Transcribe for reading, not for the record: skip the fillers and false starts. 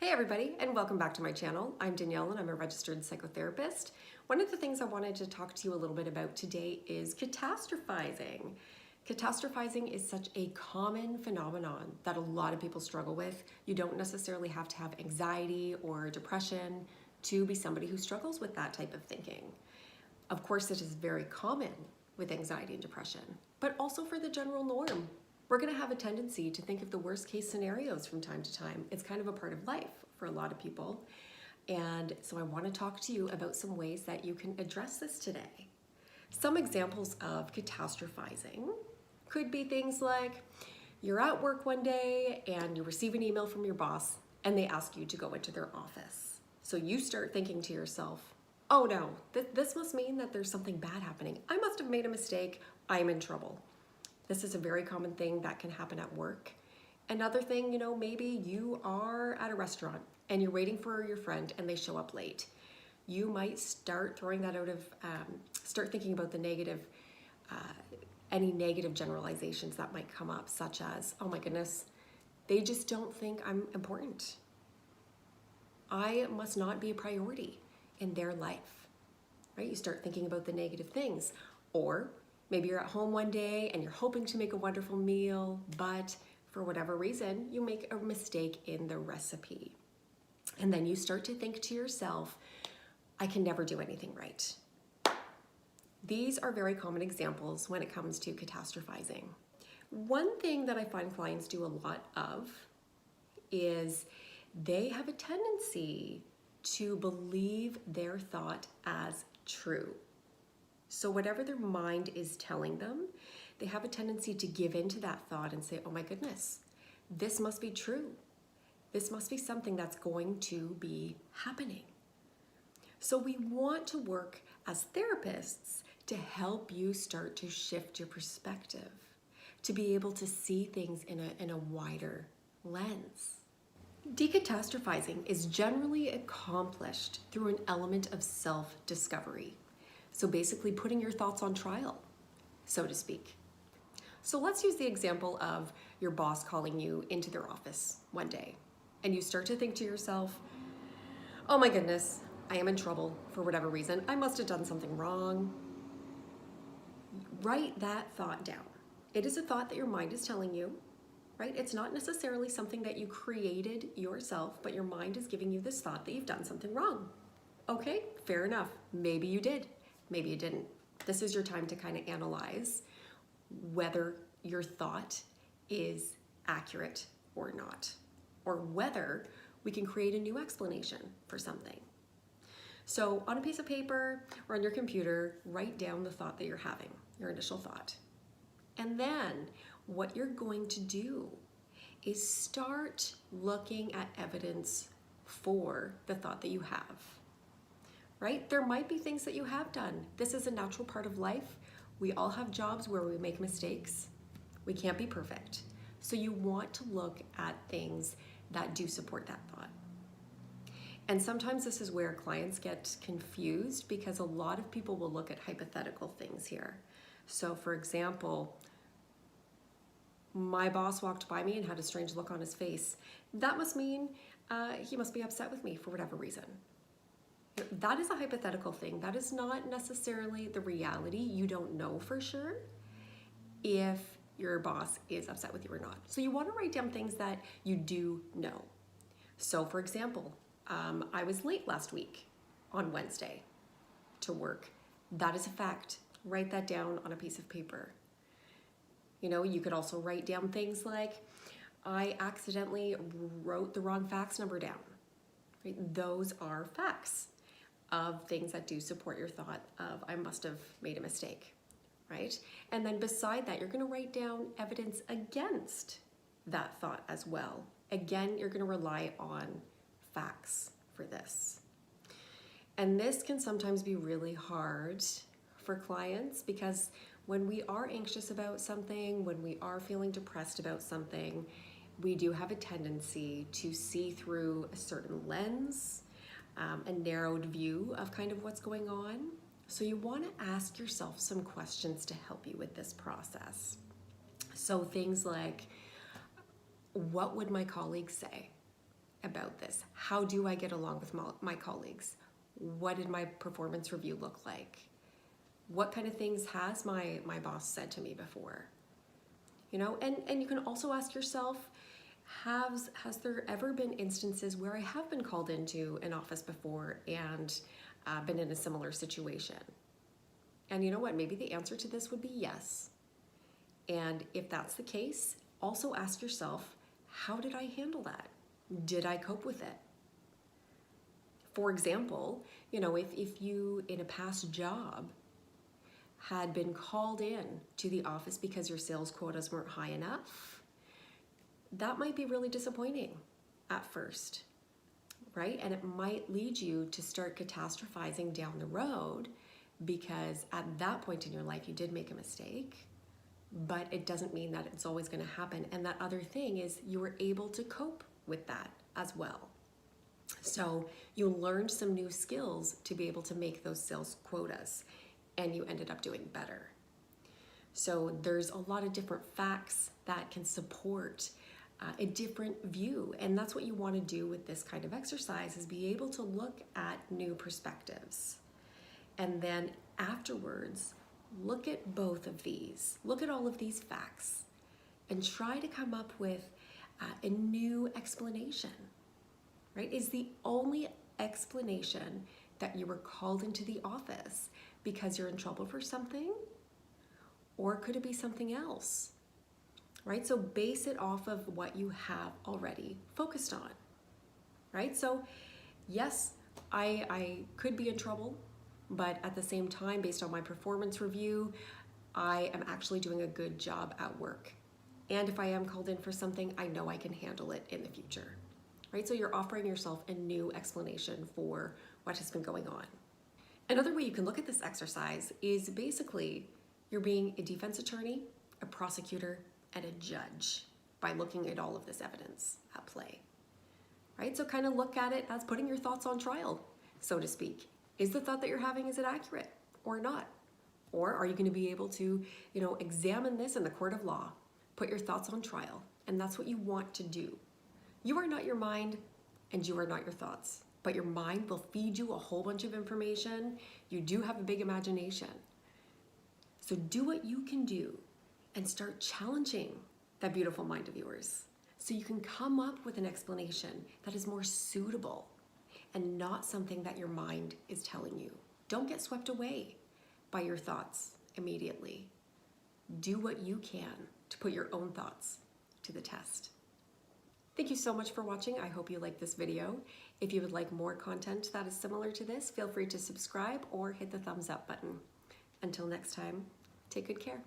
Hey everybody, and welcome back to my channel. I'm Danielle and I'm a registered psychotherapist. One of the things I wanted to talk to you a little bit about today is catastrophizing. Catastrophizing is such a common phenomenon that a lot of people struggle with. You don't necessarily have to have anxiety or depression to be somebody who struggles with that type of thinking. Of course, it is very common with anxiety and depression, but also for the general norm. We're going to have a tendency to think of the worst case scenarios from time to time. It's kind of a part of life for a lot of people. And so I want to talk to you about some ways that you can address this today. Some examples of catastrophizing could be things like you're at work one day and you receive an email from your boss and they ask you to go into their office. So you start thinking to yourself, oh no, this must mean that there's something bad happening. I must have made a mistake. I'm in trouble. This is a very common thing that can happen at work. Another thing, maybe you are at a restaurant and you're waiting for your friend and they show up late. You might start throwing that out of, start thinking about the negative, any negative generalizations that might come up, such as, oh my goodness, they just don't think I'm important. I must not be a priority in their life, right? You start thinking about the negative things. Or maybe you're at home one day and you're hoping to make a wonderful meal, but for whatever reason, you make a mistake in the recipe. And then you start to think to yourself, I can never do anything right. These are very common examples when it comes to catastrophizing. One thing that I find clients do a lot of is they have a tendency to believe their thought as true. So whatever their mind is telling them, they have a tendency to give into that thought and say, oh my goodness, this must be true. This must be something that's going to be happening. So we want to work as therapists to help you start to shift your perspective, to be able to see things in a wider lens. De-catastrophizing is generally accomplished through an element of self-discovery. So basically putting your thoughts on trial, so to speak. So let's use the example of your boss calling you into their office one day and you start to think to yourself, oh my goodness, I am in trouble for whatever reason. I must have done something wrong. Write that thought down. It is a thought that your mind is telling you, right? It's not necessarily something that you created yourself, but your mind is giving you this thought that you've done something wrong. Okay, fair enough. Maybe you did. Maybe you didn't. This is your time to kind of analyze whether your thought is accurate or not, or whether we can create a new explanation for something. So on a piece of paper or on your computer, write down the thought that you're having, your initial thought. And then what you're going to do is start looking at evidence for the thought that you have. Right? There might be things that you have done. This is a natural part of life. We all have jobs where we make mistakes. We can't be perfect. So you want to look at things that do support that thought. And sometimes this is where clients get confused because a lot of people will look at hypothetical things here. So for example, my boss walked by me and had a strange look on his face. That must mean he must be upset with me for whatever reason. That is a hypothetical thing. That is not necessarily the reality. You don't know for sure if your boss is upset with you or not. So you want to write down things that you do know. So for example, I was late last week on Wednesday to work. That is a fact. Write that down on a piece of paper. You could also write down things like, I accidentally wrote the wrong fax number down. Right? Those are facts of things that do support your thought of I must have made a mistake, right? And then beside that, you're going to write down evidence against that thought as well. Again, you're going to rely on facts for this. And this can sometimes be really hard for clients because when we are anxious about something, when we are feeling depressed about something, we do have a tendency to see through a certain lens, a narrowed view of kind of what's going on. So you want to ask yourself some questions to help you with this process. So things like, what would my colleagues say? about this. How do I get along with my colleagues? What did my performance review look like? What kind of things has my boss said to me before? You know, and you can also ask yourself, has there ever been instances where I have been called into an office before and been in a similar situation? And you know what, maybe the answer to this would be yes. And if that's the case, also ask yourself, how did I handle that? Did I cope with it? For example, you know, if you in a past job had been called in to the office because your sales quotas weren't high enough, that might be really disappointing at first, right? And it might lead you to start catastrophizing down the road because at that point in your life you did make a mistake, but it doesn't mean that it's always going to happen. And that other thing is you were able to cope with that as well. So you learned some new skills to be able to make those sales quotas, and you ended up doing better. So there's a lot of different facts that can support a different view, and that's what you want to do with this kind of exercise, is be able to look at new perspectives. And then afterwards, look at both of these, look at all of these facts, and try to come up with a new explanation, right? Is the only explanation that you were called into the office because you're in trouble for something? Or could it be something else, right? So base it off of what you have already focused on, right? So yes, I could be in trouble, but at the same time, based on my performance review, I am actually doing a good job at work. And if I am called in for something, I know I can handle it in the future, right? So you're offering yourself a new explanation for what has been going on. Another way you can look at this exercise is basically you're being a defense attorney, a prosecutor, and a judge by looking at all of this evidence at play, right? So kind of look at it as putting your thoughts on trial, so to speak. Is the thought that you're having, is it accurate or not? Or are you going to be able to, you know, examine this in the court of law, put your thoughts on trial? And that's what you want to do. You are not your mind and you are not your thoughts, but your mind will feed you a whole bunch of information. You do have a big imagination. So do what you can do and start challenging that beautiful mind of yours so you can come up with an explanation that is more suitable and not something that your mind is telling you. Don't get swept away by your thoughts immediately. Do what you can to put your own thoughts to the test. Thank you so much for watching. I hope you liked this video. If you would like more content that is similar to this, feel free to subscribe or hit the thumbs up button. Until next time, take good care.